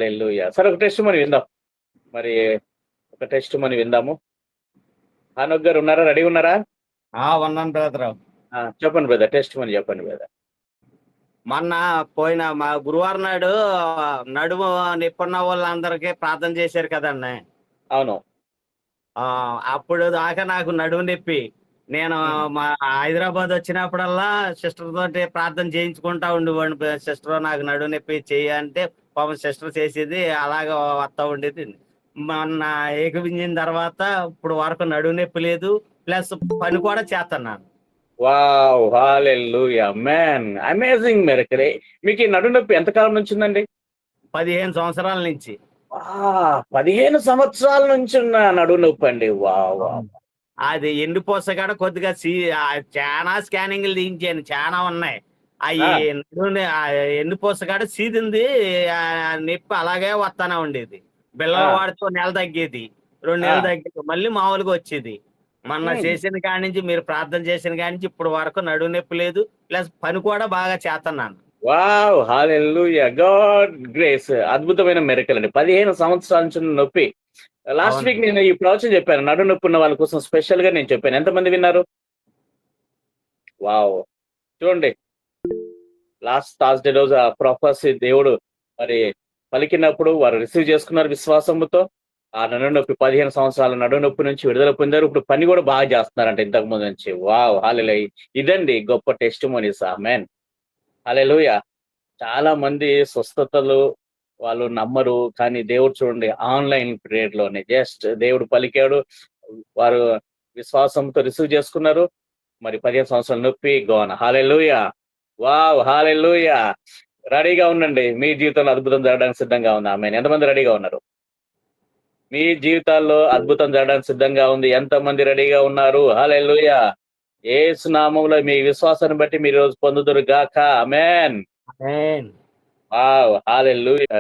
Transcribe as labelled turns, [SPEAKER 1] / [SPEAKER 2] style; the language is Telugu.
[SPEAKER 1] హల్లెలూయా. సరే ఒక టెస్ట్ మని విందాం. మరి ఒక టెస్ట్ మని విందాము. హానోక్ గారు ఉన్నారా? రెడీగా ఉన్నారా?
[SPEAKER 2] ఉన్నాను బ్రదర్.
[SPEAKER 1] చెప్పండి బ్రదర్. టెస్ట్ మని చెప్పండి బ్రదర్.
[SPEAKER 2] మొన్న పోయిన మా గురువారం నాడు నడుము నిప్పున్న వాళ్ళందరికీ ప్రార్థన చేశారు కదండి.
[SPEAKER 1] అవును.
[SPEAKER 2] అప్పుడు దాకా నాకు నడుము నొప్పి. నేను మా హైదరాబాద్ వచ్చినప్పుడల్లా సిస్టర్ తోటి ప్రార్థన చేయించుకుంటా ఉండేవాడిని. సిస్టర్ నాకు నడుము నొప్పి చెయ్యి అంటే పాపం సిస్టర్ చేసేది, అలాగ వస్తా ఉండేది. మొన్న ఏకపించిన తర్వాత ఇప్పుడు వరకు నడుము నొప్పి లేదు, ప్లస్ పని కూడా చేస్తున్నాను.
[SPEAKER 1] Wow! Hallelujah! Man amazing miracle. మీకు ఈ నడుము నొప్పి ఎంత కాలం నుంచి ఉందండి?
[SPEAKER 2] 15 సంవత్సరాల నుంచి.
[SPEAKER 1] 15 సంవత్సరాల నుంచి ఉన్న నడుము నొప్పి అండి. వావ్!
[SPEAKER 2] అది ఎండిపోస కాడ కొద్దిగా చాలా స్కానింగ్లు తీయించాను, చాలా ఉన్నాయి. అవి ఎండిపోస కాడ సీదింది, నొప్పి అలాగే వస్తానే ఉండేది. బిళ్ళలు వాడితో నెల తగ్గేది, 2 నెలలు తగ్గేది, మళ్ళీ మామూలుగా వచ్చేది. మొన్న చేసిన కాడి నుంచి, మీరు ప్రార్థన చేసిన కాడి నుంచి ఇప్పుడు వరకు నడుము నొప్పి లేదు, ప్లస్ పని కూడా బాగా చేస్తున్నాను.
[SPEAKER 1] వావ్! హల్లెలూయా! God grace. అద్భుతమైన మిరకిల్ అండి. 15 సంవత్సరాల నుంచి ఉన్న నొప్పి. లాస్ట్ వీక్ నేను ఈ ప్రవచనం చెప్పాను. నడుము నొప్పి ఉన్న వాళ్ళ కోసం స్పెషల్ గా నేను చెప్పాను. ఎంతమంది విన్నారు? వావ్! చూడండి, లాస్ట్ థర్స్‌డే రోజు ఆ ప్రొఫెసీ దేవుడు మరి పలికినప్పుడు వారు రిసీవ్ చేసుకున్నారు విశ్వాసముతో. ఆ నడుము నొప్పి 15 సంవత్సరాల నడుము నొప్పి నుంచి విడుదల పొందారు. ఇప్పుడు పని కూడా బాగా చేస్తున్నారంట ఇంతకు ముందు నుంచి. వావ్! హల్లెలూయా! ఇదండి గొప్ప టెస్టిమోనీస్. ఆమేన్. హల్లెలూయా! చాలా మంది స్వస్థతలు వాళ్ళు నమ్మరు. కానీ దేవుడు చూడండి, ఆన్‌లైన్ పీరియడ్‌లోనే జస్ట్ దేవుడు పలికాడు. వారు విశ్వాసంతో రిసీవ్ చేసుకున్నారు. మరి 15 సంవత్సరాల నొప్పి గోన. హల్లెలూయా! వావ్! హల్లెలూయా! రెడీగా ఉండండి. మీ జీవితంలో అద్భుతం జరగడానికి సిద్ధంగా ఉంది. ఆమేన్. ఎంతమంది రెడీగా ఉన్నారు? మీ జీవితాల్లో అద్భుతం జరగడానికి సిద్ధంగా ఉంది. ఎంతమంది రెడీగా ఉన్నారు? హల్లెలూయా! యేసు నామములో మీ విశ్వాసాన్ని బట్టి మీరు ఈ రోజు పొందుదురు గాక. ఆమేన్.
[SPEAKER 2] ఆమేన్.
[SPEAKER 1] వావ్! హల్లెలూయా!